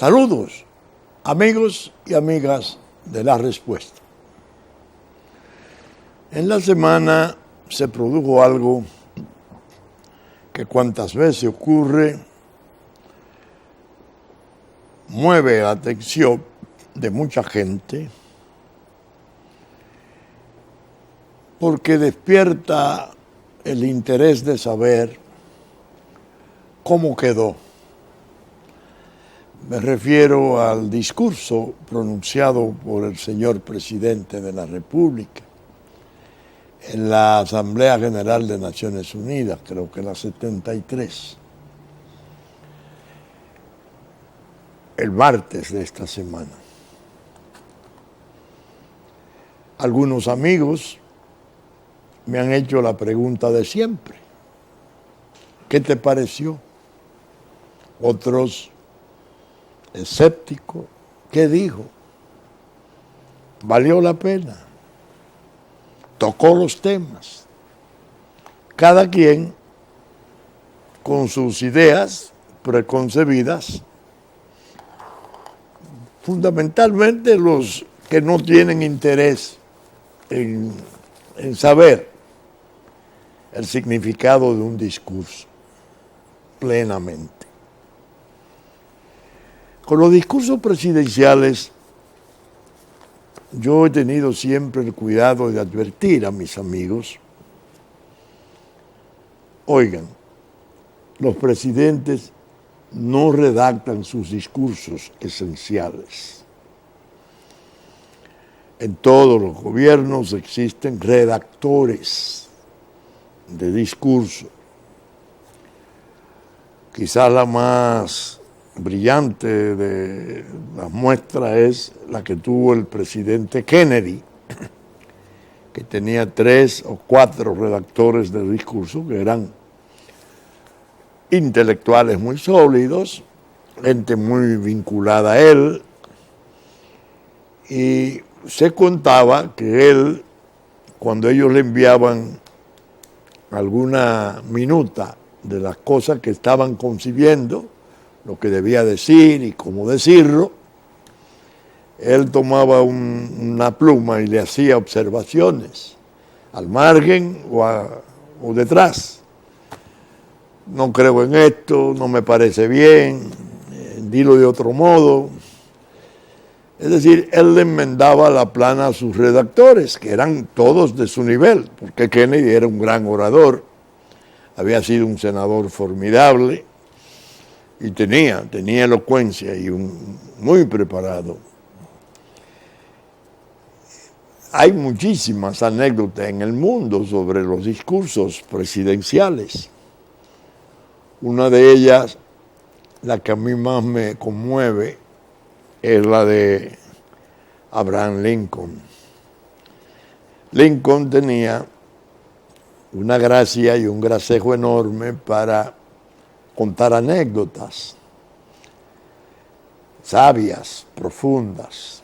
Saludos, amigos y amigas de La Respuesta. En la semana se produjo algo que cuantas veces ocurre mueve la atención de mucha gente porque despierta el interés de saber cómo quedó. Me refiero al discurso pronunciado por el señor presidente de la República en la Asamblea General de Naciones Unidas, creo que la 73, el martes de esta semana. Algunos amigos me han hecho la pregunta de siempre: ¿qué te pareció? Otros escépticos: ¿qué dijo? ¿Valió la pena? ¿Tocó los temas? Cada quien con sus ideas preconcebidas, fundamentalmente los que no tienen interés en saber el significado de un discurso plenamente. Con los discursos presidenciales, yo he tenido siempre el cuidado de advertir a mis amigos: oigan, los presidentes no redactan sus discursos esenciales. En todos los gobiernos existen redactores de discurso. Quizás la más brillante de las muestras es la que tuvo el presidente Kennedy, que tenía 3 o 4 redactores de discurso que eran intelectuales muy sólidos, gente muy vinculada a él, y se contaba que él, cuando ellos le enviaban alguna minuta de las cosas que estaban concibiendo, lo que debía decir y cómo decirlo, él tomaba una pluma y le hacía observaciones al margen o detrás. No creo en esto, no me parece bien, dilo de otro modo. Es decir, él le enmendaba la plana a sus redactores, que eran todos de su nivel, porque Kennedy era un gran orador, había sido un senador formidable y tenía elocuencia y muy preparado. Hay muchísimas anécdotas en el mundo sobre los discursos presidenciales. Una de ellas, la que a mí más me conmueve, es la de Abraham Lincoln. Lincoln tenía una gracia y un gracejo enorme para contar anécdotas sabias, profundas.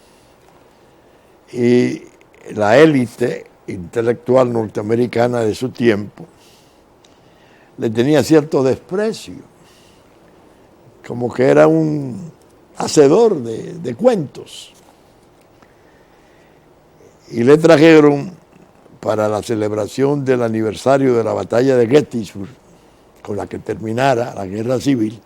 Y la élite intelectual norteamericana de su tiempo le tenía cierto desprecio, como que era un hacedor de cuentos. Y le trajeron, para la celebración del aniversario de la batalla de Gettysburg, con la que terminara la guerra civil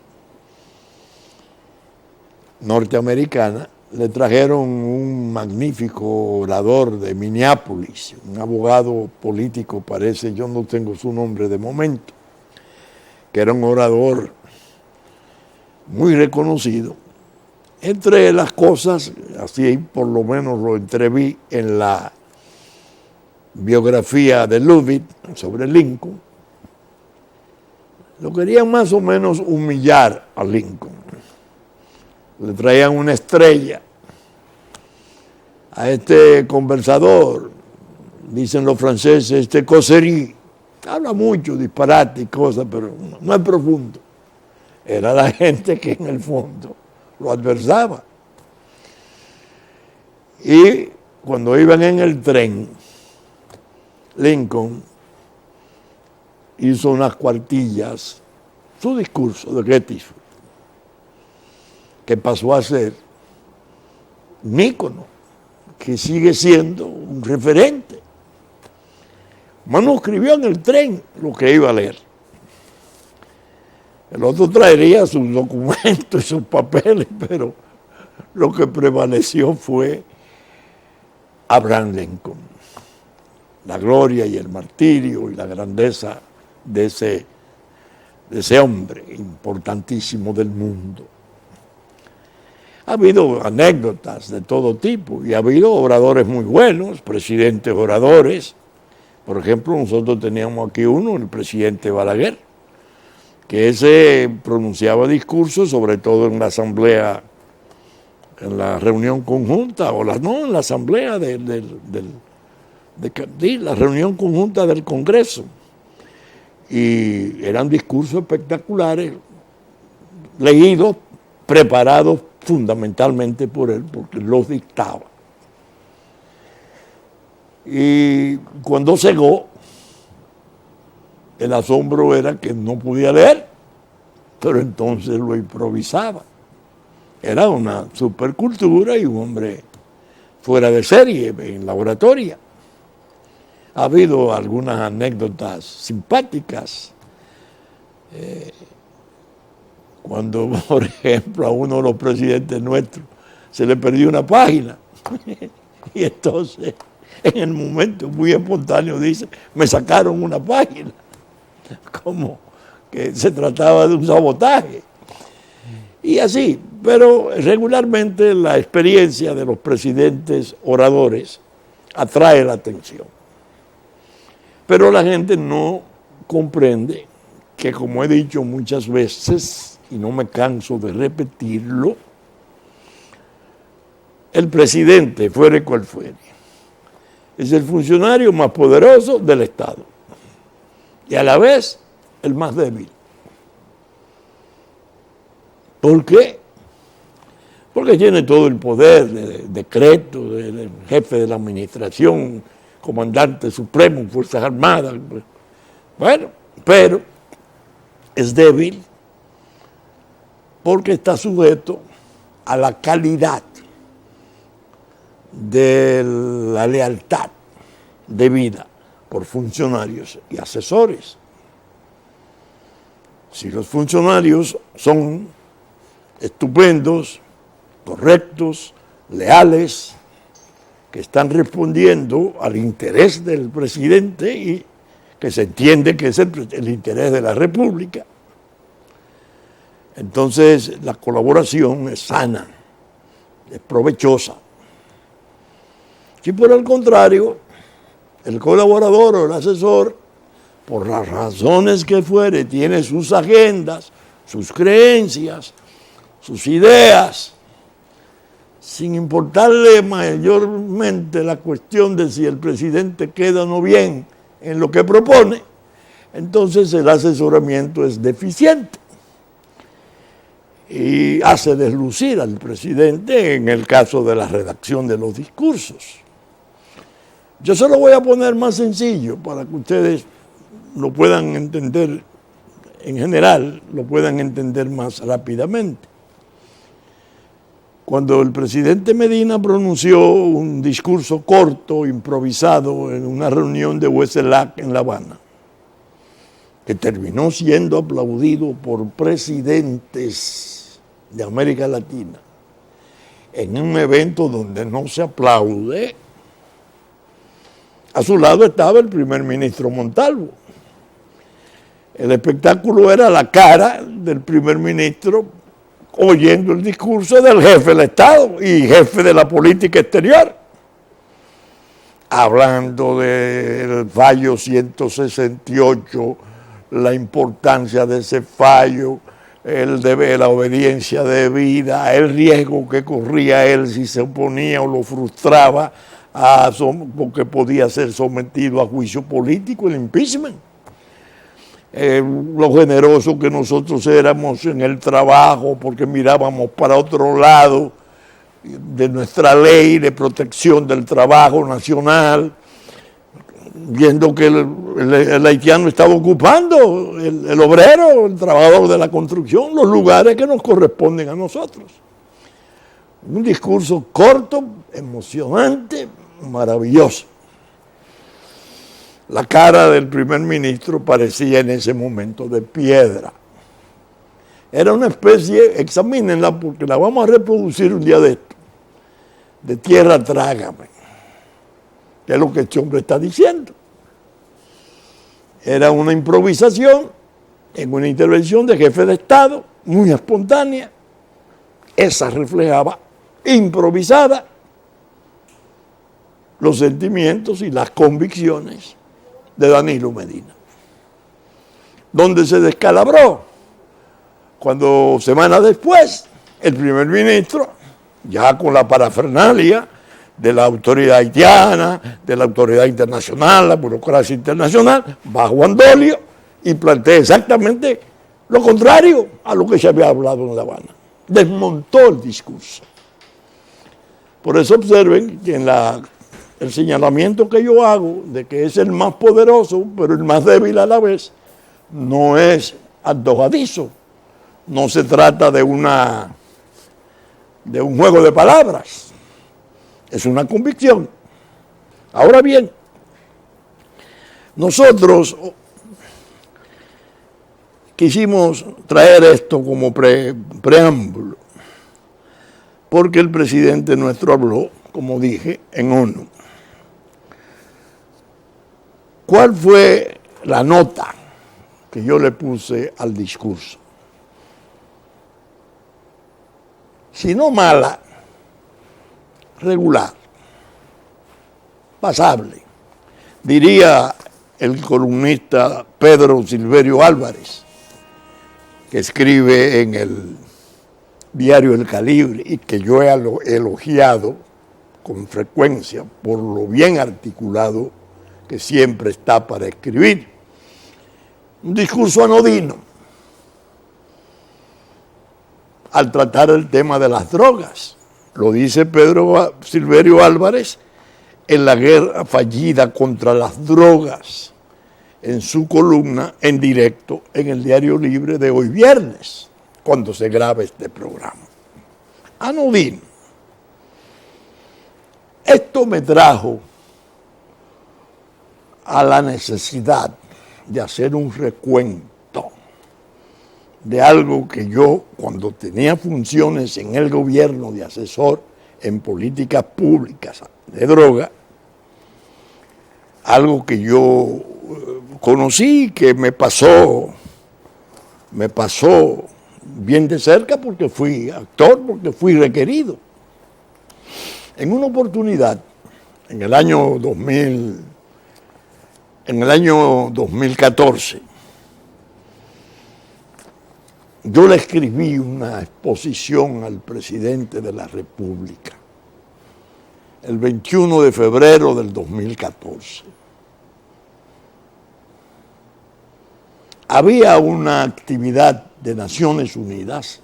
norteamericana, le trajeron un magnífico orador de Minneapolis, un abogado político, parece, yo no tengo su nombre de momento, que era un orador muy reconocido. Entre las cosas, así por lo menos lo entreví en la biografía de Ludwig sobre Lincoln, lo querían más o menos humillar a Lincoln. Le traían una estrella a este conversador, dicen los franceses, este causerie, habla mucho, disparate y cosas, pero no es profundo. Era la gente que en el fondo lo adversaba. Y cuando iban en el tren, Lincoln hizo unas cuartillas, su discurso de Gettysburg, que pasó a ser un ícono, que sigue siendo un referente. Mano escribió en el tren lo que iba a leer. El otro traería sus documentos y sus papeles, pero lo que prevaleció fue Abraham Lincoln. La gloria y el martirio y la grandeza de ese hombre importantísimo del mundo. Ha habido anécdotas de todo tipo y ha habido oradores muy buenos, presidentes oradores. Por ejemplo, nosotros teníamos aquí uno, el presidente Balaguer, que ese pronunciaba discursos, sobre todo en la asamblea, en la reunión conjunta, en la asamblea la reunión conjunta del Congreso. Y eran discursos espectaculares, leídos, preparados fundamentalmente por él, porque los dictaba. Y cuando cegó, el asombro era que no podía leer, pero entonces lo improvisaba. Era una supercultura y un hombre fuera de serie en la oratoria. Ha habido algunas anécdotas simpáticas. Cuando, por ejemplo, a uno de los presidentes nuestros se le perdió una página. Y entonces, en el momento muy espontáneo, dice, me sacaron una página. Como que se trataba de un sabotaje. Y así, pero regularmente la experiencia de los presidentes oradores atrae la atención. Pero la gente no comprende que, como he dicho muchas veces, y no me canso de repetirlo, el presidente, fuere cual fuere, es el funcionario más poderoso del Estado y a la vez el más débil. ¿Por qué? Porque tiene todo el poder de decreto del jefe de la administración, comandante supremo, Fuerzas Armadas. Bueno, pero es débil porque está sujeto a la calidad de la lealtad debida por funcionarios y asesores. Si los funcionarios son estupendos, correctos, leales, que están respondiendo al interés del presidente y que se entiende que es el interés de la República, entonces la colaboración es sana, es provechosa. Si por el contrario, el colaborador o el asesor, por las razones que fuere, tiene sus agendas, sus creencias, sus ideas, sin importarle mayormente la cuestión de si el presidente queda o no bien en lo que propone, entonces el asesoramiento es deficiente y hace deslucir al presidente en el caso de la redacción de los discursos. Yo se lo voy a poner más sencillo para que ustedes lo puedan entender, en general, lo puedan entender más rápidamente. Cuando el presidente Medina pronunció un discurso corto, improvisado, en una reunión de Hueselac en La Habana, que terminó siendo aplaudido por presidentes de América Latina, en un evento donde no se aplaude, a su lado estaba el primer ministro Montalvo. El espectáculo era la cara del primer ministro oyendo el discurso del jefe del Estado y jefe de la política exterior, hablando del fallo 168, la importancia de ese fallo, la obediencia debida, el riesgo que corría él si se oponía o lo frustraba, porque podía ser sometido a juicio político, el impeachment. Lo generoso que nosotros éramos en el trabajo, porque mirábamos para otro lado de nuestra ley de protección del trabajo nacional, viendo que el haitiano estaba ocupando, el obrero, el trabajador de la construcción, los lugares que nos corresponden a nosotros. Un discurso corto, emocionante, maravilloso. La cara del primer ministro parecía en ese momento de piedra. Era una especie, examínenla porque la vamos a reproducir un día de esto, de tierra trágame, que es lo que este hombre está diciendo. Era una improvisación en una intervención de jefe de Estado, muy espontánea. Esa reflejaba, improvisada, los sentimientos y las convicciones de Danilo Medina. Donde se descalabró, cuando semanas después, el primer ministro, ya con la parafernalia de la autoridad haitiana, de la autoridad internacional, la burocracia internacional, va a Juan Dolio y plantea exactamente lo contrario a lo que se había hablado en La Habana. Desmontó el discurso. Por eso observen que en el señalamiento que yo hago de que es el más poderoso, pero el más débil a la vez, no es antojadizo. No se trata de un juego de palabras. Es una convicción. Ahora bien, nosotros quisimos traer esto como preámbulo, porque el presidente nuestro habló, como dije, en ONU. ¿Cuál fue la nota que yo le puse al discurso? Si no mala, regular, pasable, diría el columnista Pedro Silverio Álvarez, que escribe en el diario El Calibre y que yo he elogiado con frecuencia por lo bien articulado que siempre está para escribir. Un discurso anodino al tratar el tema de las drogas. Lo dice Pedro Silverio Álvarez en la guerra fallida contra las drogas, en su columna en directo en el Diario Libre de hoy viernes, cuando se graba este programa. Anodino. Esto me trajo a la necesidad de hacer un recuento de algo que yo, cuando tenía funciones en el gobierno de asesor en políticas públicas de droga, algo que yo conocí, que me pasó bien de cerca porque fui actor, porque fui requerido. En una oportunidad, en el año 2014, yo le escribí una exposición al presidente de la República, el 21 de febrero del 2014. Había una actividad de Naciones Unidas.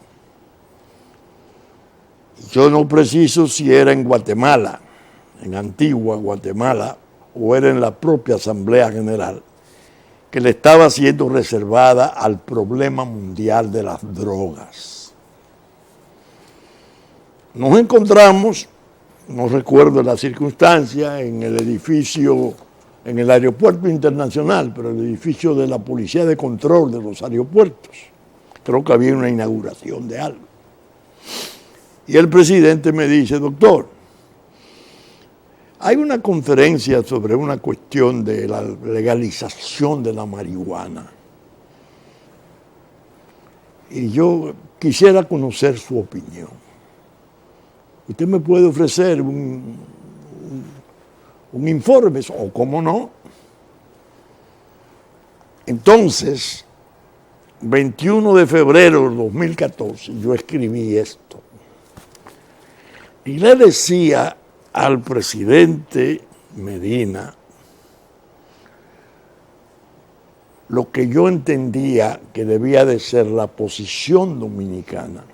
Yo no preciso si era en Guatemala, en Antigua Guatemala, o era en la propia Asamblea General, que le estaba siendo reservada al problema mundial de las drogas. Nos encontramos, no recuerdo la circunstancia, en el edificio, en el aeropuerto internacional, pero el edificio de la Policía de Control de los Aeropuertos. Creo que había una inauguración de algo. Y el presidente me dice, doctor, hay una conferencia sobre una cuestión de la legalización de la marihuana. Y yo quisiera conocer su opinión. ¿Usted me puede ofrecer un informe? O cómo no. Entonces, 21 de febrero de 2014, yo escribí esto. Y le decía al presidente Medina lo que yo entendía que debía de ser la posición dominicana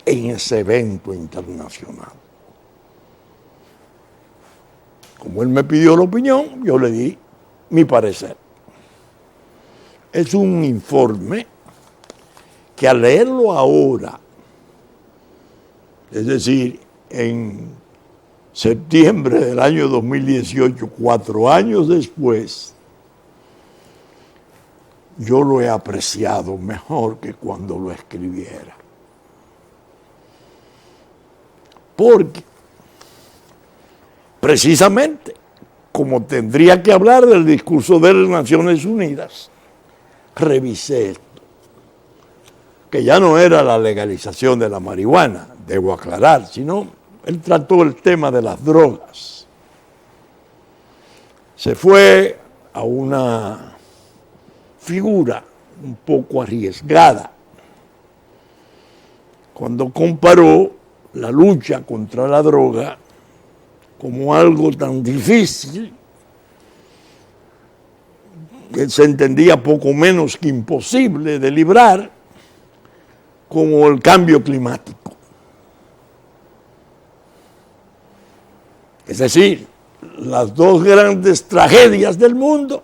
en ese evento internacional. Como él me pidió la opinión, yo le di mi parecer. Es un informe que al leerlo ahora, Es decir, en septiembre del año 2018, 4 años después, yo lo he apreciado mejor que cuando lo escribiera. Porque, precisamente, como tendría que hablar del discurso de las Naciones Unidas, revisé esto, que ya no era la legalización de la marihuana, debo aclarar, sino él trató el tema de las drogas. Se fue a una figura un poco arriesgada cuando comparó la lucha contra la droga como algo tan difícil que se entendía poco menos que imposible de librar, como el cambio climático. Es decir, las dos grandes tragedias del mundo,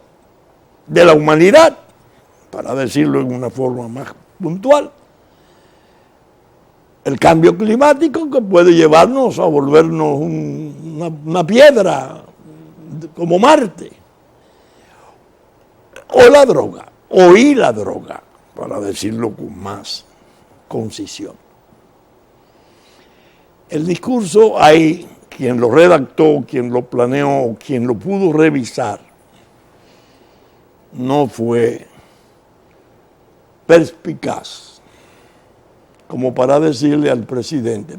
de la humanidad, para decirlo en una forma más puntual, el cambio climático, que puede llevarnos a volvernos una piedra como Marte, o la droga, para decirlo con más concisión. El discurso, hay quien lo redactó, quien lo planeó, quien lo pudo revisar, no fue perspicaz como para decirle al presidente,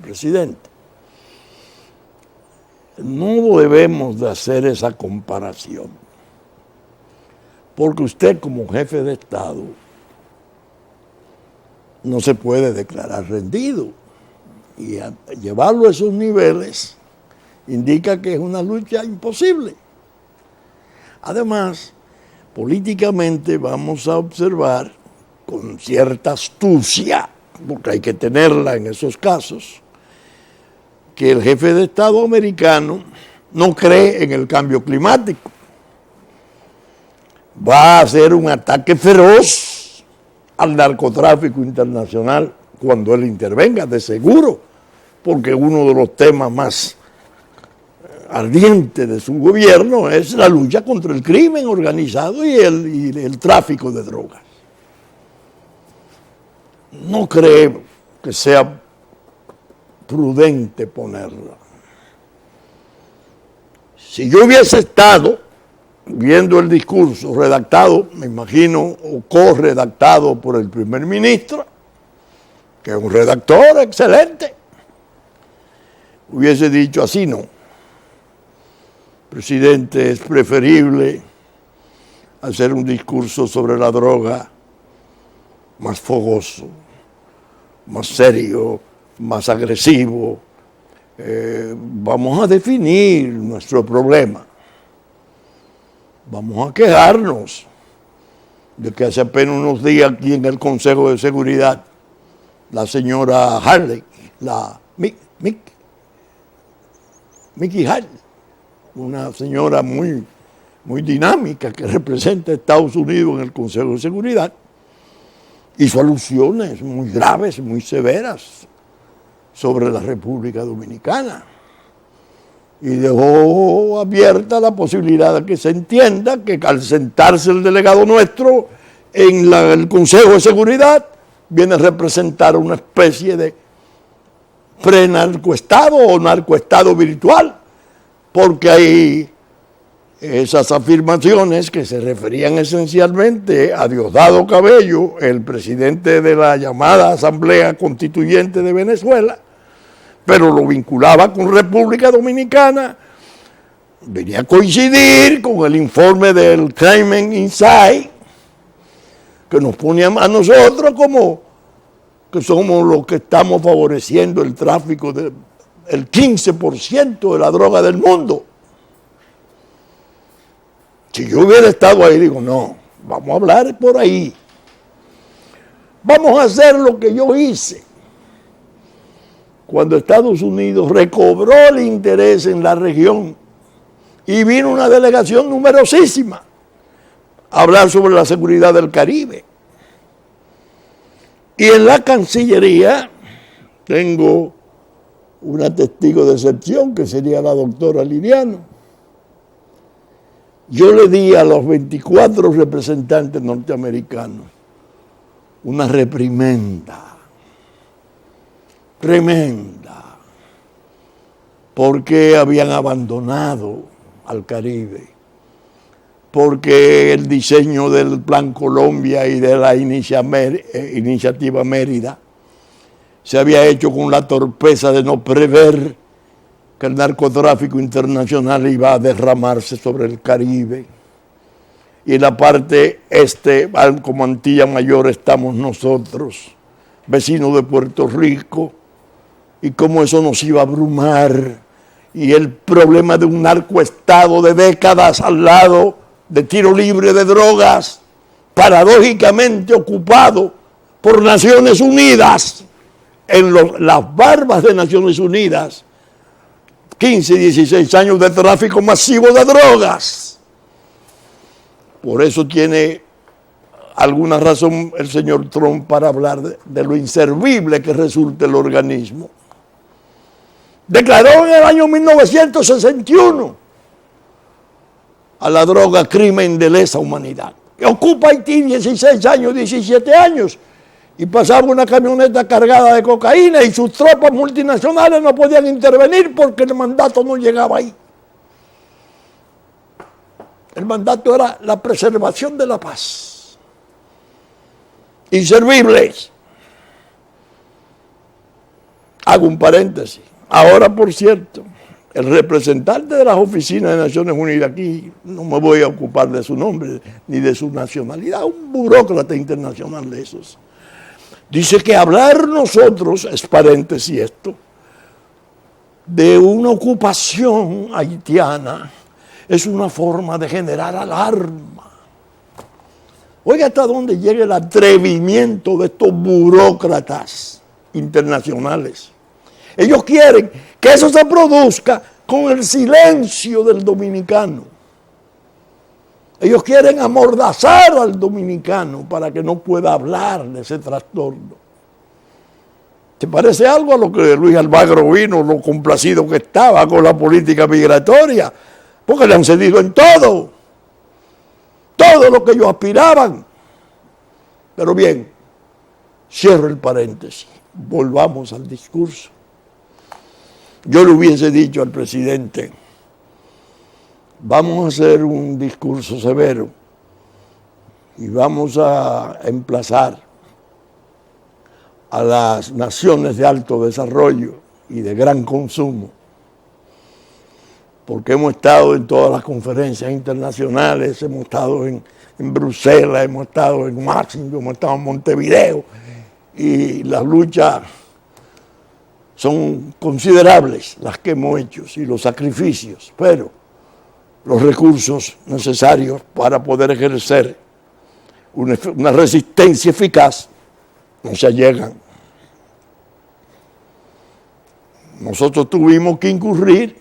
no debemos de hacer esa comparación, porque usted como jefe de Estado no se puede declarar rendido, y llevarlo a esos niveles indica que es una lucha imposible. Además, políticamente vamos a observar con cierta astucia, porque hay que tenerla en esos casos, que el jefe de Estado americano no cree en el cambio climático. Va a hacer un ataque feroz al narcotráfico internacional cuando él intervenga, de seguro, porque uno de los temas más ardientes de su gobierno es la lucha contra el crimen organizado y el tráfico de drogas. No creo que sea prudente ponerla. Si yo hubiese estado viendo el discurso redactado, me imagino, o co-redactado por el primer ministro, que es un redactor excelente, hubiese dicho así: no, presidente, es preferible hacer un discurso sobre la droga más fogoso, más serio, más agresivo. Vamos a definir nuestro problema. Vamos a quejarnos de que hace apenas unos días aquí en el Consejo de Seguridad la señora Haley, Nikki Haley, una señora muy dinámica que representa a Estados Unidos en el Consejo de Seguridad, hizo alusiones muy graves, muy severas sobre la República Dominicana y dejó abierta la posibilidad de que se entienda que al sentarse el delegado nuestro en el Consejo de Seguridad viene a representar una especie de pre-narcoestado o narcoestado virtual, porque hay esas afirmaciones que se referían esencialmente a Diosdado Cabello, el presidente de la llamada Asamblea Constituyente de Venezuela, pero lo vinculaba con República Dominicana, venía a coincidir con el informe del Crime Insight, que nos pone a nosotros como que somos los que estamos favoreciendo el tráfico del 15% de la droga del mundo. Si yo hubiera estado ahí, digo, no, vamos a hablar por ahí. Vamos a hacer lo que yo hice cuando Estados Unidos recobró el interés en la región y vino una delegación numerosísima a hablar sobre la seguridad del Caribe. Y en la Cancillería tengo una testigo de excepción, que sería la doctora Liriano. Yo le di a los 24 representantes norteamericanos una reprimenda tremenda, porque habían abandonado al Caribe, porque el diseño del Plan Colombia y de la iniciativa Mérida se había hecho con la torpeza de no prever que el narcotráfico internacional iba a derramarse sobre el Caribe. Y en la parte este, como Antilla Mayor, estamos nosotros, vecinos de Puerto Rico, y cómo eso nos iba a abrumar. Y el problema de un narcoestado de décadas al lado de tiro libre de drogas, paradójicamente ocupado por Naciones Unidas, en las barbas de Naciones Unidas, 15 y 16 años de tráfico masivo de drogas. Por eso tiene alguna razón el señor Trump para hablar de lo inservible que resulta el organismo. Declaró en el año 1961 a la droga crimen de lesa humanidad. Ocupa Haití 16 años, 17 años, y pasaba una camioneta cargada de cocaína y sus tropas multinacionales no podían intervenir porque el mandato no llegaba ahí. El mandato era la preservación de la paz. Inservibles. Hago un paréntesis. Ahora, por cierto, el representante de las oficinas de Naciones Unidas aquí, no me voy a ocupar de su nombre ni de su nacionalidad, un burócrata internacional de esos, dice que hablar nosotros, es paréntesis esto, de una ocupación haitiana es una forma de generar alarma. Oiga hasta dónde llega el atrevimiento de estos burócratas internacionales. Ellos quieren que eso se produzca con el silencio del dominicano. Ellos quieren amordazar al dominicano para que no pueda hablar de ese trastorno. ¿Te parece algo a lo que Luis Almagro vino, lo complacido que estaba con la política migratoria? Porque le han cedido en todo lo que ellos aspiraban. Pero bien, cierro el paréntesis, volvamos al discurso. Yo le hubiese dicho al presidente, vamos a hacer un discurso severo y vamos a emplazar a las naciones de alto desarrollo y de gran consumo, porque hemos estado en todas las conferencias internacionales, hemos estado en Bruselas, hemos estado en Washington, hemos estado en Montevideo, y las luchas son considerables las que hemos hecho y los sacrificios, pero los recursos necesarios para poder ejercer una resistencia eficaz no se llegan. Nosotros tuvimos que incurrir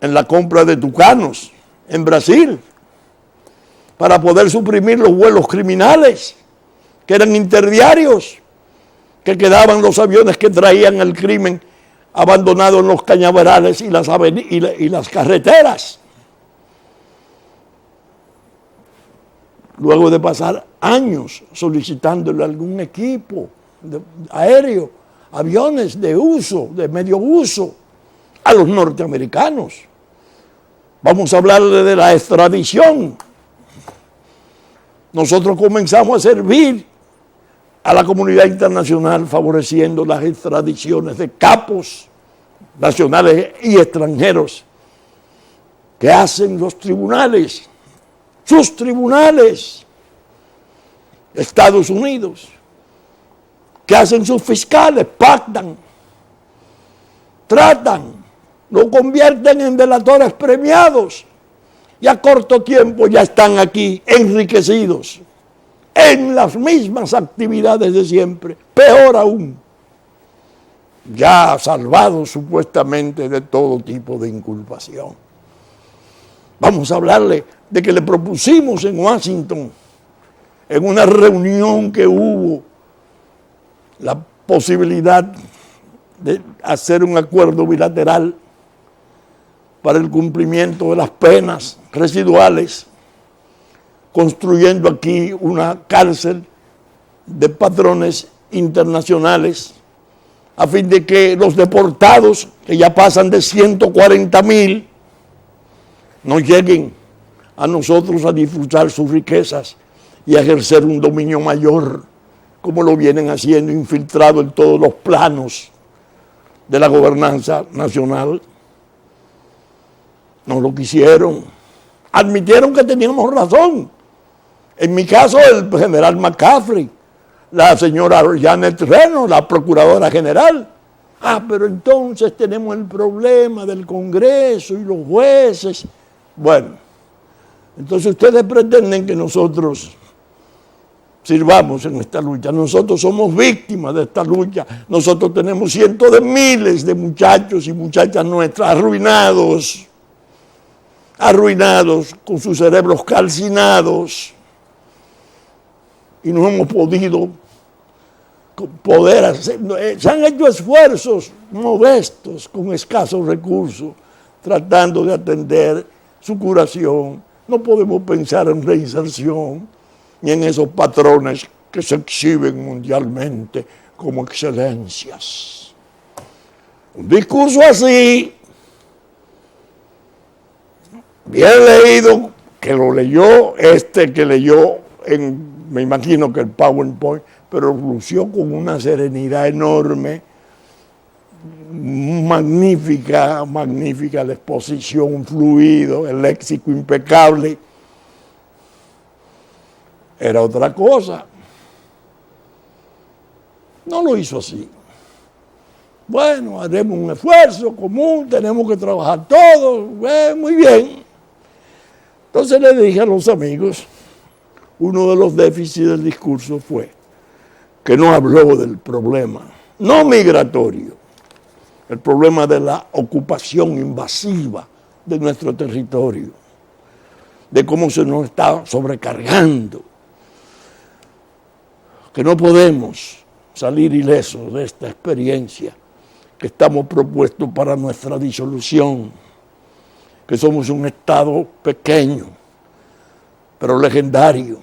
en la compra de tucanos en Brasil para poder suprimir los vuelos criminales que eran interdiarios, que quedaban los aviones que traían el crimen abandonado en los cañaverales y las carreteras. Luego de pasar años solicitándole algún equipo aéreo, aviones de uso, de medio uso, a los norteamericanos. Vamos a hablarle de la extradición. Nosotros comenzamos a servir a la comunidad internacional favoreciendo las extradiciones de capos nacionales y extranjeros que hacen los tribunales, sus tribunales, Estados Unidos, que hacen sus fiscales, pactan, tratan, lo convierten en delatores premiados y a corto tiempo ya están aquí enriquecidos en las mismas actividades de siempre, peor aún, ya salvados supuestamente de todo tipo de inculpación. Vamos a hablarle de que le propusimos en Washington, en una reunión que hubo, la posibilidad de hacer un acuerdo bilateral para el cumplimiento de las penas residuales, construyendo aquí una cárcel de patrones internacionales, a fin de que los deportados, que ya pasan de 140,000, no lleguen a nosotros a disfrutar sus riquezas y a ejercer un dominio mayor, como lo vienen haciendo, infiltrado en todos los planos de la gobernanza nacional. No lo quisieron. Admitieron que teníamos razón. En mi caso, el general McCaffrey, la señora Janet Reno, la procuradora general. Pero entonces tenemos el problema del Congreso y los jueces. Bueno, entonces ustedes pretenden que nosotros sirvamos en esta lucha. Nosotros somos víctimas de esta lucha. Nosotros tenemos cientos de miles de muchachos y muchachas nuestras arruinados, con sus cerebros calcinados, y no hemos podido hacer. Se han hecho esfuerzos modestos con escasos recursos, tratando de atender su curación. No podemos pensar en reinserción ni en esos patrones que se exhiben mundialmente como excelencias. Un discurso así, bien leído, que lo leyó que leyó me imagino que el PowerPoint, pero lució con una serenidad enorme, magnífica la exposición, un fluido, el léxico impecable. Era otra cosa. No lo hizo así. Bueno, haremos un esfuerzo común, tenemos que trabajar todos, muy bien. Entonces le dije a los amigos, uno de los déficits del discurso fue que no habló del problema, no migratorio, el problema de la ocupación invasiva de nuestro territorio, de cómo se nos está sobrecargando, que no podemos salir ilesos de esta experiencia, que estamos propuestos para nuestra disolución, que somos un Estado pequeño, pero legendario,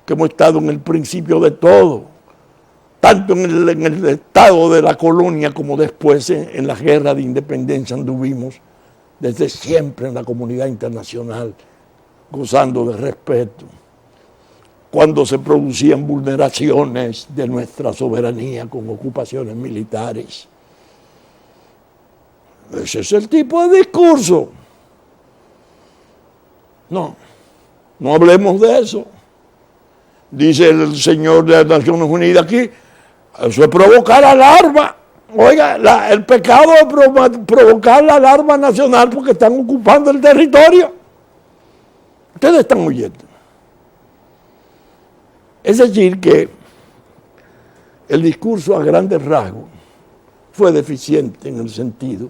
que hemos estado en el principio de todo, tanto en el estado de la colonia como después en la guerra de independencia anduvimos desde siempre en la comunidad internacional, gozando de respeto. Cuando se producían vulneraciones de nuestra soberanía con ocupaciones militares. Ese es el tipo de discurso. No hablemos de eso. Dice el señor de las Naciones Unidas aquí, eso es provocar alarma. Oiga, el pecado es provocar la alarma nacional porque están ocupando el territorio. Ustedes están oyendo. Es decir, que el discurso a grandes rasgos fue deficiente en el sentido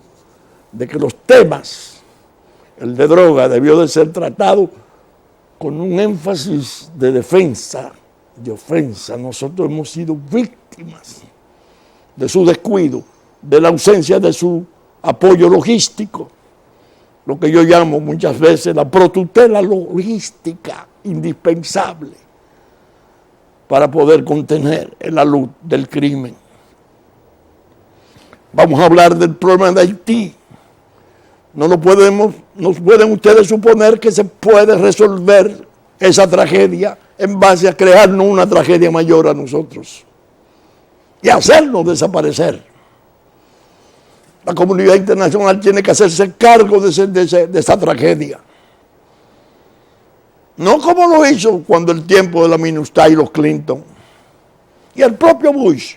de que los temas, el de droga, debió de ser tratado con un énfasis de defensa, de ofensa. Nosotros hemos sido víctimas de su descuido, de la ausencia de su apoyo logístico, lo que yo llamo muchas veces la protutela logística indispensable para poder contener la luz del crimen. Vamos a hablar del problema de Haití. No pueden ustedes suponer que se puede resolver esa tragedia en base a crearnos una tragedia mayor a nosotros y hacernos desaparecer. La comunidad internacional tiene que hacerse cargo de esa tragedia. No como lo hizo cuando el tiempo de la MINUSTAH y los Clinton y el propio Bush,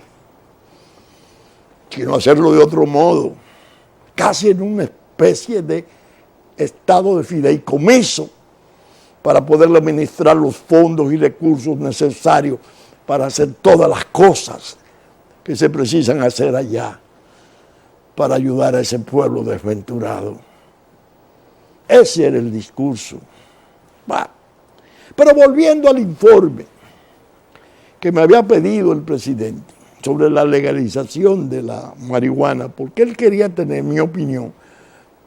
sino hacerlo de otro modo, casi en una especie de estado de fideicomiso para poder administrar los fondos y recursos necesarios para hacer todas las cosas que se precisan hacer allá para ayudar a ese pueblo desventurado. Ese era el discurso. Pero volviendo al informe que me había pedido el presidente, sobre la legalización de la marihuana, porque él quería tener mi opinión,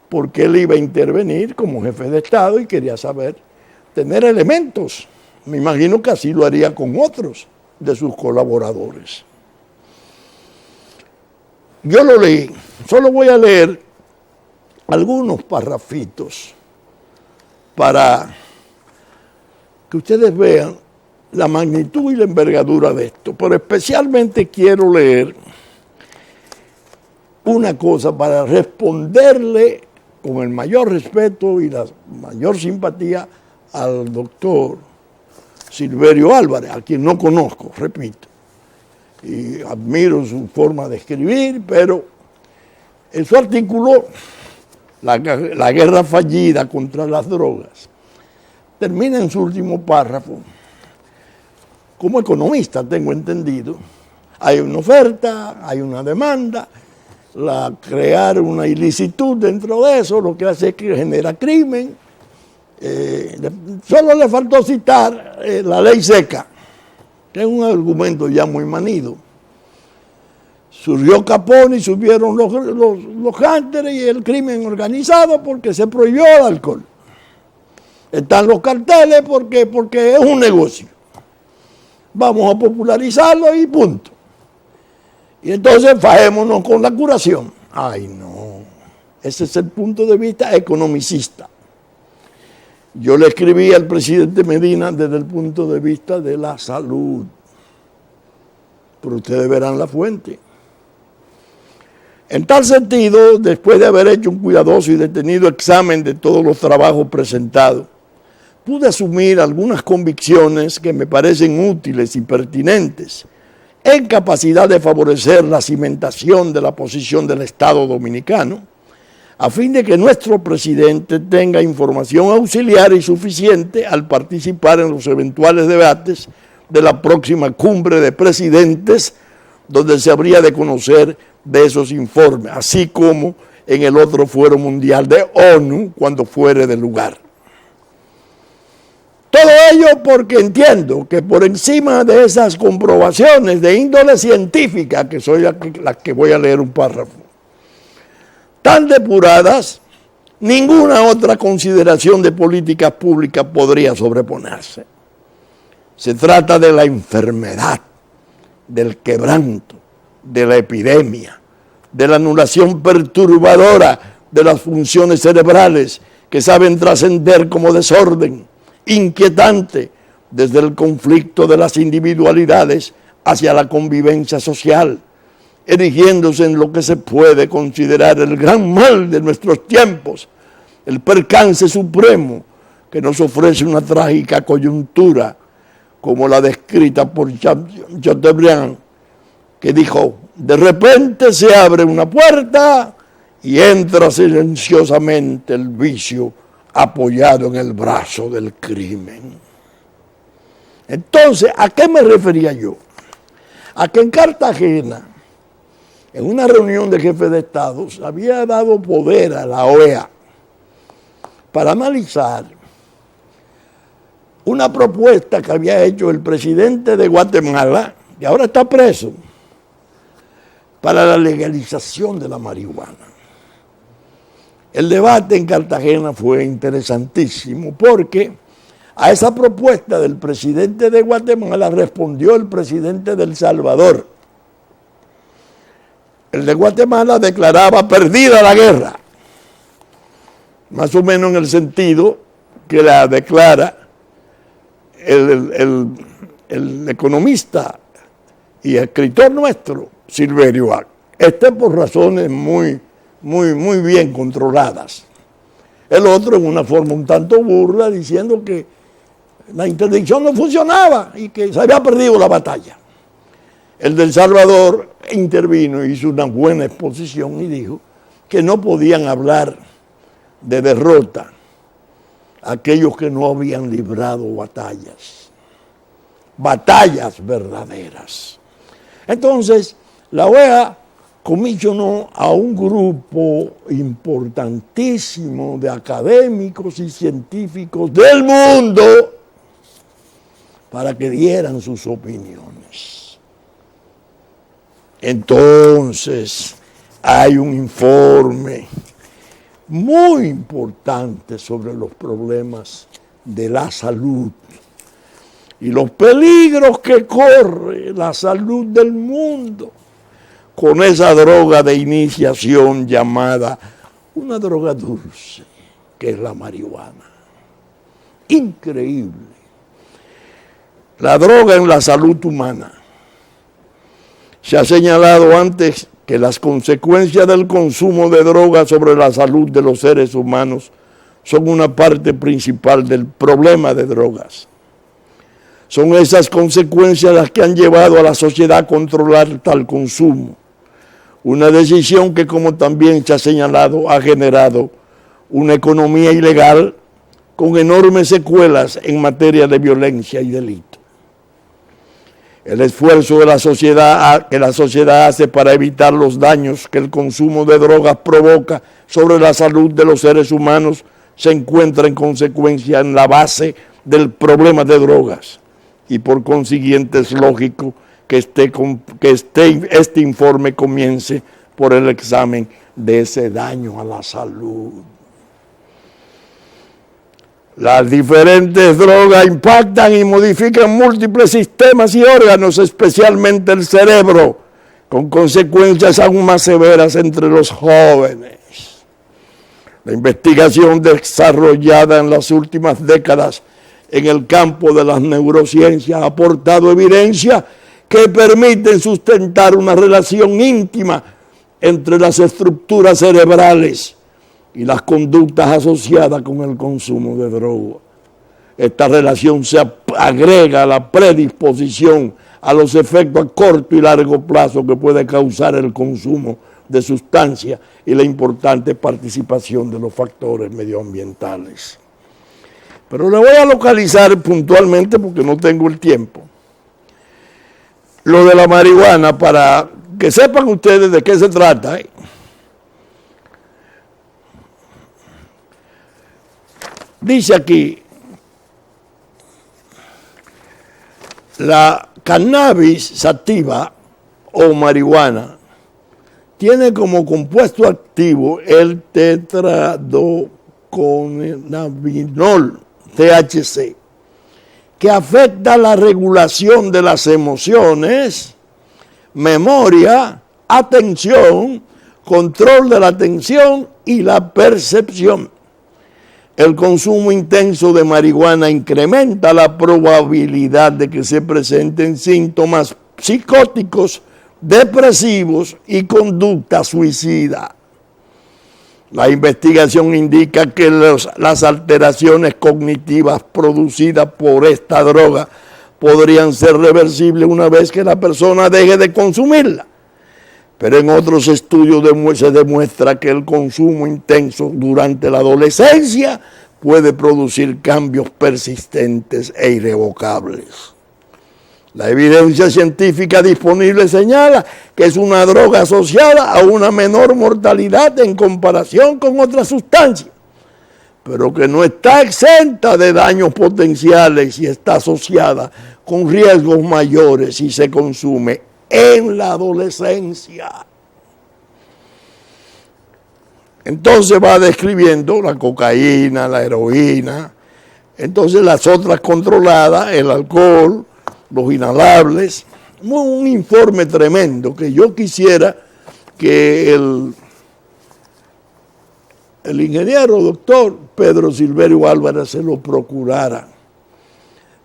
porque él iba a intervenir como jefe de Estado y quería saber, tener elementos. Me imagino que así lo haría con otros de sus colaboradores. Yo lo leí, solo voy a leer algunos parrafitos para que ustedes vean la magnitud y la envergadura de esto, pero especialmente quiero leer una cosa para responderle con el mayor respeto y la mayor simpatía al doctor Silverio Álvarez, a quien no conozco, repito, y admiro su forma de escribir, pero en su artículo, la guerra fallida contra las drogas, termina en su último párrafo. Como economista tengo entendido, hay una oferta, hay una demanda, crear una ilicitud dentro de eso, lo que hace es que genera crimen. Solo le faltó citar la ley seca, que es un argumento ya muy manido. Surgió Capone y subieron los cárteles y el crimen organizado porque se prohibió el alcohol. Están los carteles porque es un negocio. Vamos a popularizarlo y punto. Y entonces fajémonos con la curación. Ay, no. Ese es el punto de vista economicista. Yo le escribí al presidente Medina desde el punto de vista de la salud. Pero ustedes verán la fuente. En tal sentido, después de haber hecho un cuidadoso y detenido examen de todos los trabajos presentados, pude asumir algunas convicciones que me parecen útiles y pertinentes en capacidad de favorecer la cimentación de la posición del Estado dominicano, a fin de que nuestro presidente tenga información auxiliar y suficiente al participar en los eventuales debates de la próxima cumbre de presidentes, donde se habría de conocer de esos informes, así como en el otro Foro Mundial de ONU cuando fuere de lugar. Todo ello porque entiendo que por encima de esas comprobaciones de índole científica, que soy las que voy a leer un párrafo, tan depuradas, ninguna otra consideración de políticas públicas podría sobreponerse. Se trata de la enfermedad, del quebranto, de la epidemia, de la anulación perturbadora de las funciones cerebrales que saben trascender como desorden inquietante desde el conflicto de las individualidades hacia la convivencia social, erigiéndose en lo que se puede considerar el gran mal de nuestros tiempos, el percance supremo que nos ofrece una trágica coyuntura como la descrita por Chateaubriand, que dijo: de repente se abre una puerta y entra silenciosamente el vicio apoyado en el brazo del crimen. Entonces, ¿a qué me refería yo? A que en Cartagena, en una reunión de jefes de Estado, había dado poder a la OEA para analizar una propuesta que había hecho el presidente de Guatemala, que ahora está preso, para la legalización de la marihuana. El debate en Cartagena fue interesantísimo porque a esa propuesta del presidente de Guatemala respondió el presidente de El Salvador. El de Guatemala declaraba perdida la guerra, más o menos en el sentido que la declara el economista y escritor nuestro, Silverio Álvarez. Por razones muy bien controladas. El otro en una forma un tanto burla, diciendo que la interdicción no funcionaba y que se había perdido la batalla. El de El Salvador intervino, hizo una buena exposición y dijo que no podían hablar de derrota aquellos que no habían librado batallas verdaderas. Entonces, la OEA comisionó a un grupo importantísimo de académicos y científicos del mundo para que dieran sus opiniones. Entonces, hay un informe muy importante sobre los problemas de la salud y los peligros que corre la salud del mundo con esa droga de iniciación llamada una droga dulce, que es la marihuana. Increíble. La droga en la salud humana. Se ha señalado antes que las consecuencias del consumo de drogas sobre la salud de los seres humanos son una parte principal del problema de drogas. Son esas consecuencias las que han llevado a la sociedad a controlar tal consumo. Una decisión que, como también se ha señalado, ha generado una economía ilegal con enormes secuelas en materia de violencia y delito. El esfuerzo de la sociedad que la sociedad hace para evitar los daños que el consumo de drogas provoca sobre la salud de los seres humanos se encuentra en consecuencia en la base del problema de drogas. Y por consiguiente es lógico que este informe comience por el examen de ese daño a la salud. Las diferentes drogas impactan y modifican múltiples sistemas y órganos, especialmente el cerebro, con consecuencias aún más severas entre los jóvenes. La investigación desarrollada en las últimas décadas en el campo de las neurociencias ha aportado evidencia que permiten sustentar una relación íntima entre las estructuras cerebrales y las conductas asociadas con el consumo de droga. Esta relación se agrega a la predisposición a los efectos a corto y largo plazo que puede causar el consumo de sustancias y la importante participación de los factores medioambientales. Pero le voy a localizar puntualmente, porque no tengo el tiempo, lo de la marihuana para que sepan ustedes de qué se trata. Dice aquí, la cannabis sativa o marihuana tiene como compuesto activo el tetradocannabinol, THC, que afecta la regulación de las emociones, memoria, atención, control de la atención y la percepción. El consumo intenso de marihuana incrementa la probabilidad de que se presenten síntomas psicóticos, depresivos y conducta suicida. La investigación indica que las alteraciones cognitivas producidas por esta droga podrían ser reversibles una vez que la persona deje de consumirla. Pero en otros estudios se demuestra que el consumo intenso durante la adolescencia puede producir cambios persistentes e irrevocables. La evidencia científica disponible señala que es una droga asociada a una menor mortalidad en comparación con otras sustancias, pero que no está exenta de daños potenciales y está asociada con riesgos mayores si se consume en la adolescencia. Entonces va describiendo la cocaína, la heroína, entonces las otras controladas, el alcohol, los inhalables, un informe tremendo que yo quisiera que el ingeniero doctor Pedro Silverio Álvarez se lo procurara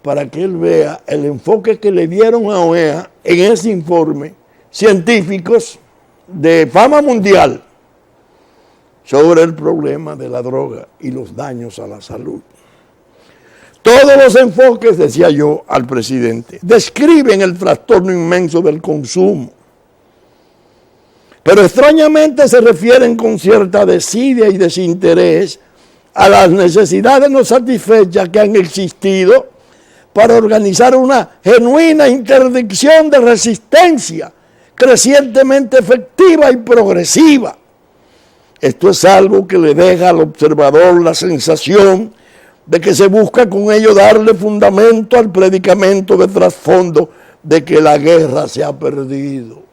para que él vea el enfoque que le dieron a OEA en ese informe, científicos de fama mundial, sobre el problema de la droga y los daños a la salud. Todos los enfoques, decía yo al presidente, describen el trastorno inmenso del consumo, pero extrañamente se refieren con cierta desidia y desinterés a las necesidades no satisfechas que han existido para organizar una genuina interdicción de resistencia crecientemente efectiva y progresiva. Esto es algo que le deja al observador la sensación de que se busca con ello darle fundamento al predicamento de trasfondo de que la guerra se ha perdido.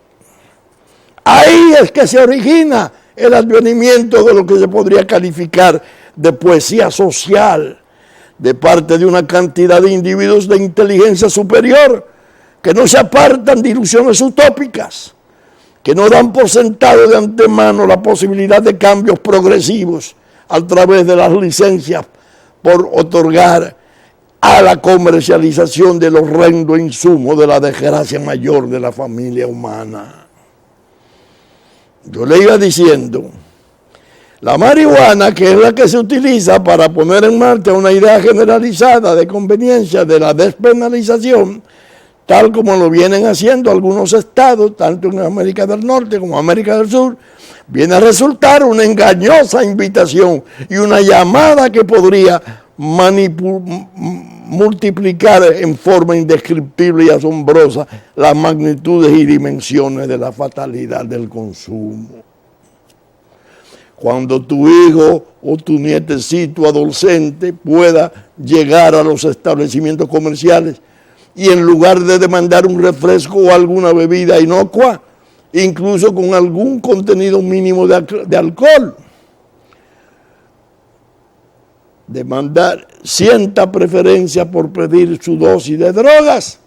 Ahí es que se origina el advenimiento de lo que se podría calificar de poesía social de parte de una cantidad de individuos de inteligencia superior que no se apartan de ilusiones utópicas, que no dan por sentado de antemano la posibilidad de cambios progresivos a través de las licencias por otorgar a la comercialización del horrendo insumo de la desgracia mayor de la familia humana. Yo le iba diciendo, la marihuana, que es la que se utiliza para poner en marcha una idea generalizada de conveniencia de la despenalización, tal como lo vienen haciendo algunos estados, tanto en América del Norte como en América del Sur, viene a resultar una engañosa invitación y una llamada que podría multiplicar en forma indescriptible y asombrosa las magnitudes y dimensiones de la fatalidad del consumo. Cuando tu hijo o tu nietecito adolescente pueda llegar a los establecimientos comerciales y en lugar de demandar un refresco o alguna bebida inocua, incluso con algún contenido mínimo de alcohol, sienta preferencia por pedir su dosis de drogas,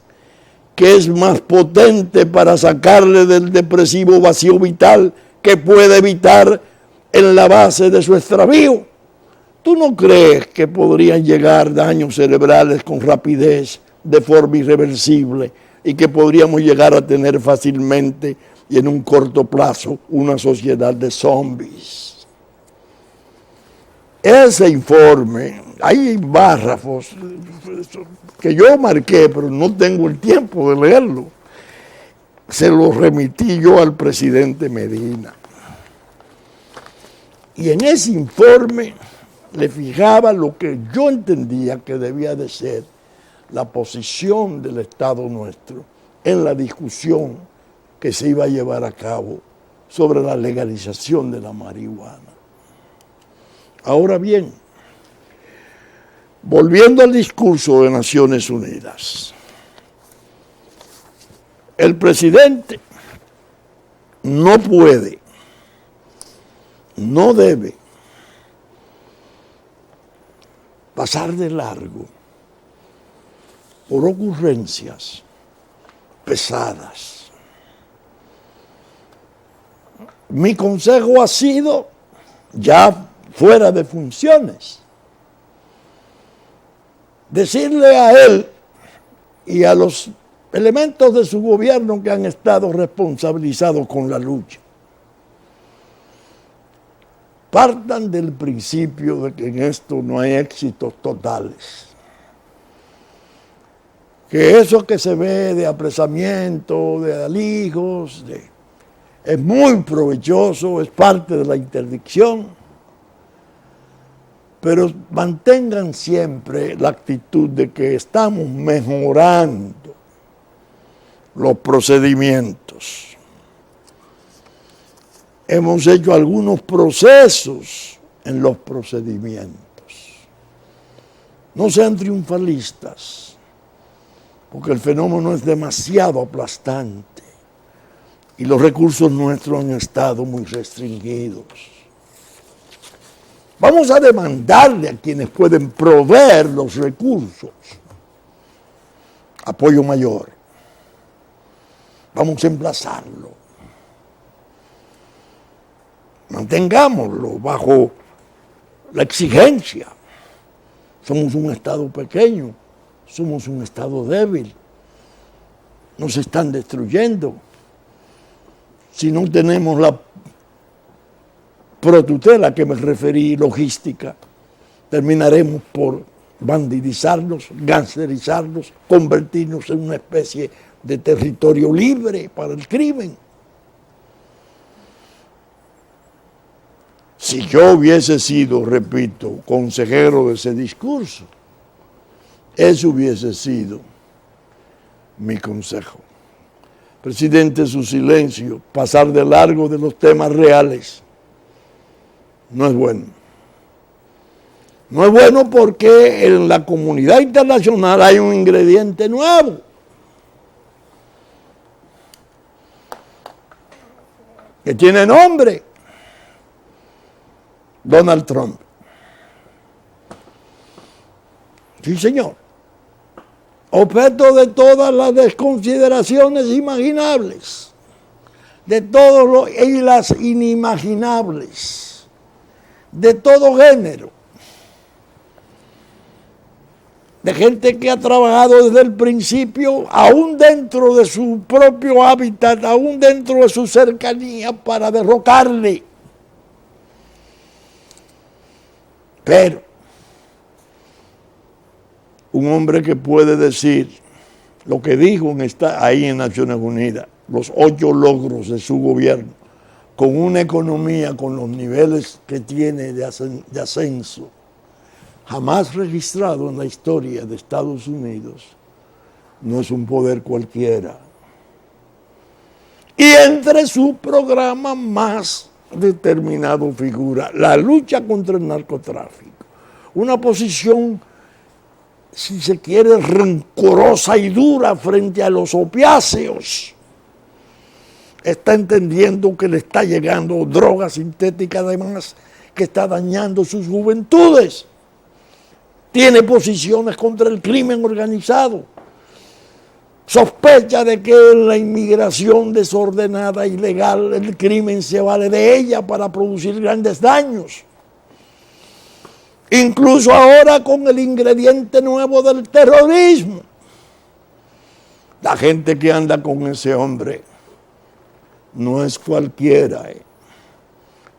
que es más potente para sacarle del depresivo vacío vital que puede evitar en la base de su extravío. ¿Tú no crees que podrían llegar daños cerebrales con rapidez, de forma irreversible, y que podríamos llegar a tener fácilmente y en un corto plazo una sociedad de zombies? Ese informe, hay párrafos que yo marqué, pero no tengo el tiempo de leerlo. Se lo remití yo al presidente Medina. Y en ese informe le fijaba lo que yo entendía que debía de ser la posición del Estado nuestro en la discusión que se iba a llevar a cabo sobre la legalización de la marihuana. Ahora bien, volviendo al discurso de Naciones Unidas, el presidente no puede, no debe pasar de largo por ocurrencias pesadas. Mi consejo ha sido, ya fuera de funciones, decirle a él y a los elementos de su gobierno que han estado responsabilizados con la lucha, partan del principio de que en esto no hay éxitos totales. Que eso que se ve de apresamiento, de alijos, es muy provechoso, es parte de la interdicción, pero mantengan siempre la actitud de que estamos mejorando los procedimientos. Hemos hecho algunos procesos en los procedimientos. No sean triunfalistas, porque el fenómeno es demasiado aplastante y los recursos nuestros han estado muy restringidos. Vamos a demandarle a quienes pueden proveer los recursos apoyo mayor. Vamos a emplazarlo. Mantengámoslo bajo la exigencia. Somos un Estado pequeño, somos un Estado débil. Nos están destruyendo. Si no tenemos la protutela que me referí, logística, terminaremos por bandidizarnos, gangsterizarnos, convertirnos en una especie de territorio libre para el crimen. Si yo hubiese sido, repito, consejero de ese discurso, ese hubiese sido mi consejo. Presidente, su silencio, pasar de largo de los temas reales, no es bueno. No es bueno porque en la comunidad internacional hay un ingrediente nuevo. que tiene nombre, Donald Trump. Sí, señor. Objeto de todas las desconsideraciones imaginables, de todos los y las inimaginables, de todo género, de gente que ha trabajado desde el principio, aún dentro de su propio hábitat, aún dentro de su cercanía, para derrocarle. Pero un hombre que puede decir lo que dijo ahí en Naciones Unidas, los 8 logros de su gobierno, con una economía con los niveles que tiene de ascenso, jamás registrado en la historia de Estados Unidos, no es un poder cualquiera. Y entre su programa más determinado figura la lucha contra el narcotráfico, una posición, si se quiere, rencorosa y dura frente a los opiáceos. Está entendiendo que le está llegando droga sintética, además, que está dañando sus juventudes. Tiene posiciones contra el crimen organizado. Sospecha de que en la inmigración desordenada, ilegal, el crimen se vale de ella para producir grandes daños. Incluso ahora con el ingrediente nuevo del terrorismo. La gente que anda con ese hombre no es cualquiera.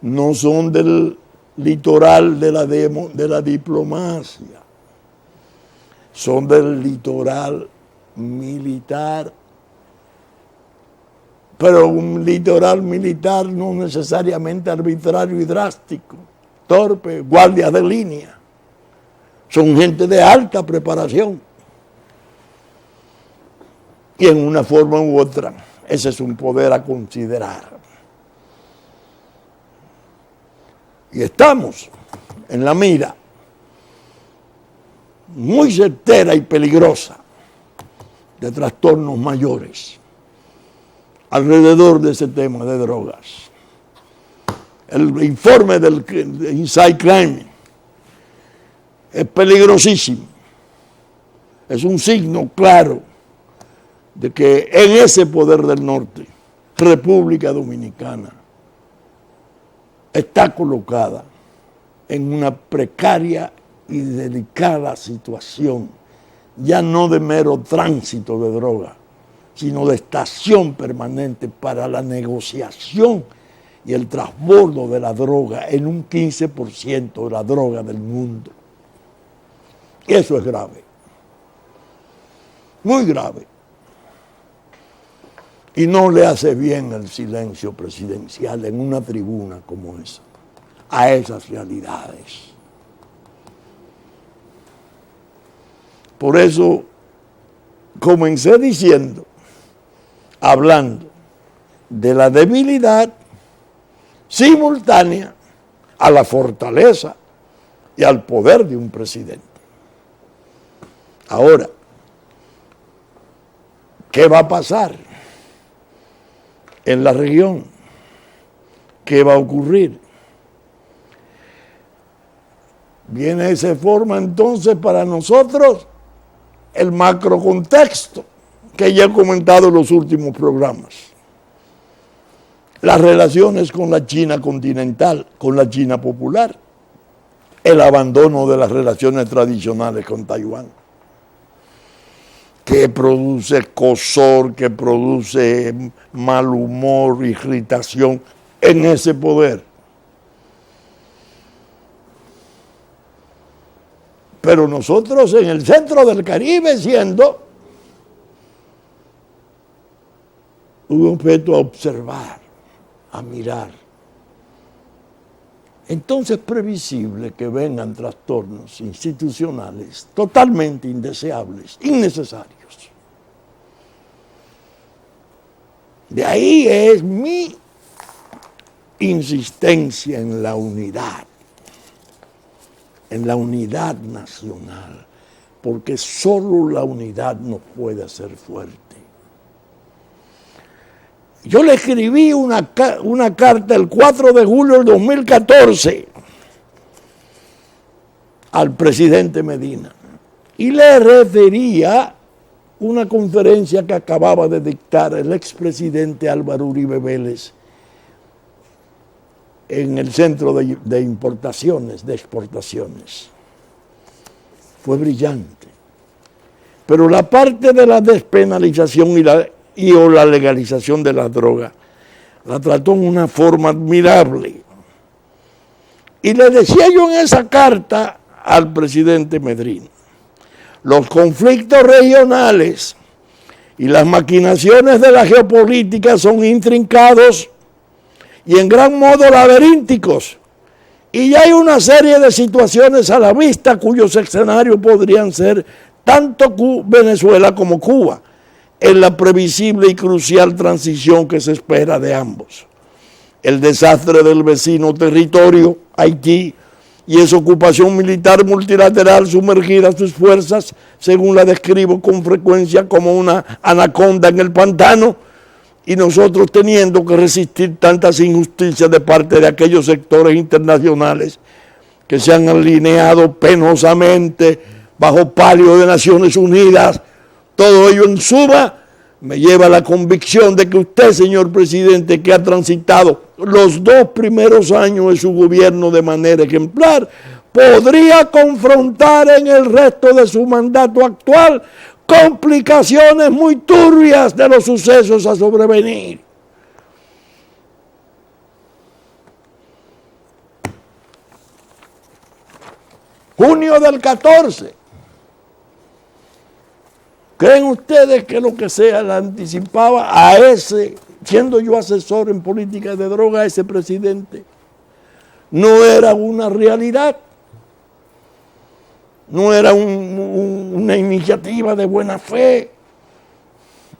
No son del litoral de la diplomacia. Son del litoral militar. Pero un litoral militar no necesariamente arbitrario y drástico. Torpe, guardias de línea. Son gente de alta preparación. Y en una forma u otra, ese es un poder a considerar. Y estamos en la mira muy certera y peligrosa de trastornos mayores alrededor de ese tema de drogas. El informe del Inside Crime es peligrosísimo. Es un signo claro de que en ese poder del norte, República Dominicana está colocada en una precaria y delicada situación, ya no de mero tránsito de droga, sino de estación permanente para la negociación y el transbordo de la droga en un 15% de la droga del mundo. Y eso es grave, muy grave. Y no le hace bien el silencio presidencial en una tribuna como esa, a esas realidades. Por eso comencé diciendo, hablando de la debilidad simultánea a la fortaleza y al poder de un presidente. Ahora, ¿qué va a pasar en la región? ¿Qué va a ocurrir? Viene y se forma entonces para nosotros el macrocontexto que ya he comentado en los últimos programas. Las relaciones con la China continental, con la China popular, el abandono de las relaciones tradicionales con Taiwán, que produce escozor, que produce mal humor, irritación en ese poder. Pero nosotros en el centro del Caribe siendo un objeto a observar, a mirar. Entonces es previsible que vengan trastornos institucionales totalmente indeseables, innecesarios. De ahí es mi insistencia en la unidad nacional, porque solo la unidad nos puede hacer fuerte. Yo le escribí una carta el 4 de julio del 2014 al presidente Medina y le refería una conferencia que acababa de dictar el expresidente Álvaro Uribe Vélez en el Centro de Importaciones, de Exportaciones. Fue brillante. Pero la parte de la despenalización o la legalización de la droga la trató en una forma admirable. Y le decía yo en esa carta al presidente Medina, los conflictos regionales y las maquinaciones de la geopolítica son intrincados y en gran modo laberínticos. Y ya hay una serie de situaciones a la vista cuyos escenarios podrían ser tanto Venezuela como Cuba, en la previsible y crucial transición que se espera de ambos. El desastre del vecino territorio, Haití, y esa ocupación militar multilateral sumergida sus fuerzas, según la describo con frecuencia, como una anaconda en el pantano, y nosotros teniendo que resistir tantas injusticias de parte de aquellos sectores internacionales que se han alineado penosamente bajo palio de Naciones Unidas. Todo ello en suma me lleva a la convicción de que usted, señor presidente, que ha transitado los 2 primeros años de su gobierno de manera ejemplar, podría confrontar en el resto de su mandato actual complicaciones muy turbias de los sucesos a sobrevenir. Junio del 14. ¿Creen ustedes que lo que sea le anticipaba a ese, siendo yo asesor en política de droga, a ese presidente? No era una realidad. No era una iniciativa de buena fe,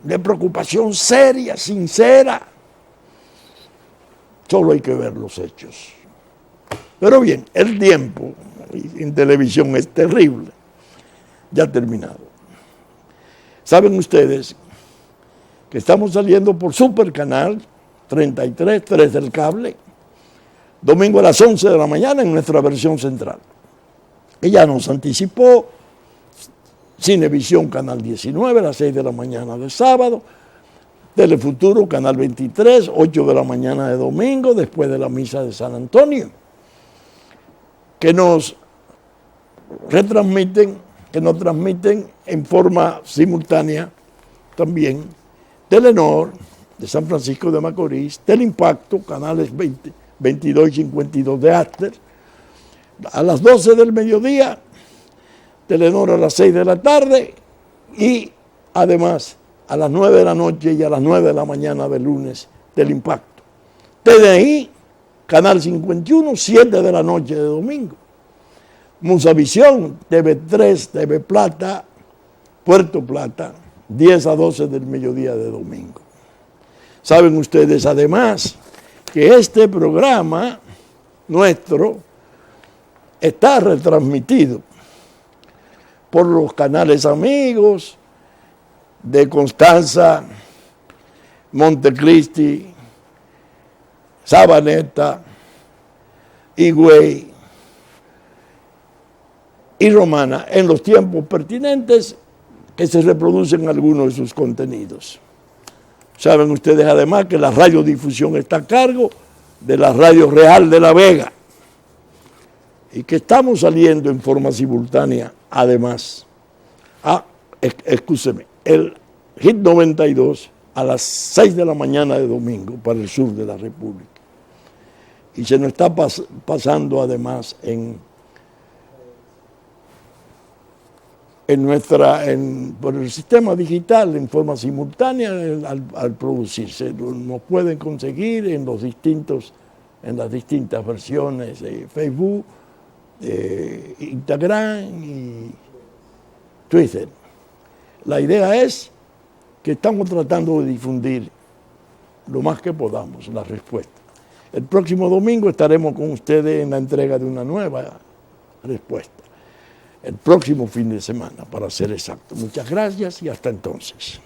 de preocupación seria, sincera. Solo hay que ver los hechos. Pero bien, el tiempo en televisión es terrible. Ya ha terminado. Saben ustedes que estamos saliendo por Supercanal 33, 3 del cable, domingo a las 11 de la mañana en nuestra versión central. Ella nos anticipó Cinevisión Canal 19 a las 6 de la mañana de sábado, Telefuturo Canal 23, 8 de la mañana de domingo, después de la misa de San Antonio, que nos transmiten en forma simultánea también Telenor de San Francisco de Macorís, Teleimpacto, canales 22 y 52 de Aster, a las 12 del mediodía, Telenor a las 6 de la tarde y además a las 9 de la noche y a las 9 de la mañana del lunes Teleimpacto. TDI, canal 51, 7 de la noche de domingo. Musavisión, TV3, TV Plata, Puerto Plata, 10 a 12 del mediodía de domingo. Saben ustedes además que este programa nuestro está retransmitido por los canales amigos de Constanza, Montecristi, Sabaneta, Higüey y Romana en los tiempos pertinentes que se reproducen algunos de sus contenidos. Saben ustedes además que la radiodifusión está a cargo de la Radio Real de La Vega y que estamos saliendo en forma simultánea además el Hit 92 a las 6 de la mañana de domingo para el sur de la República. Y se nos está pasando además por el sistema digital en forma simultánea al producirse. Nos pueden conseguir en las distintas versiones de Facebook, Instagram y Twitter. La idea es que estamos tratando de difundir lo más que podamos la respuesta. El próximo domingo estaremos con ustedes en la entrega de una nueva respuesta. El próximo fin de semana, para ser exacto. Muchas gracias y hasta entonces.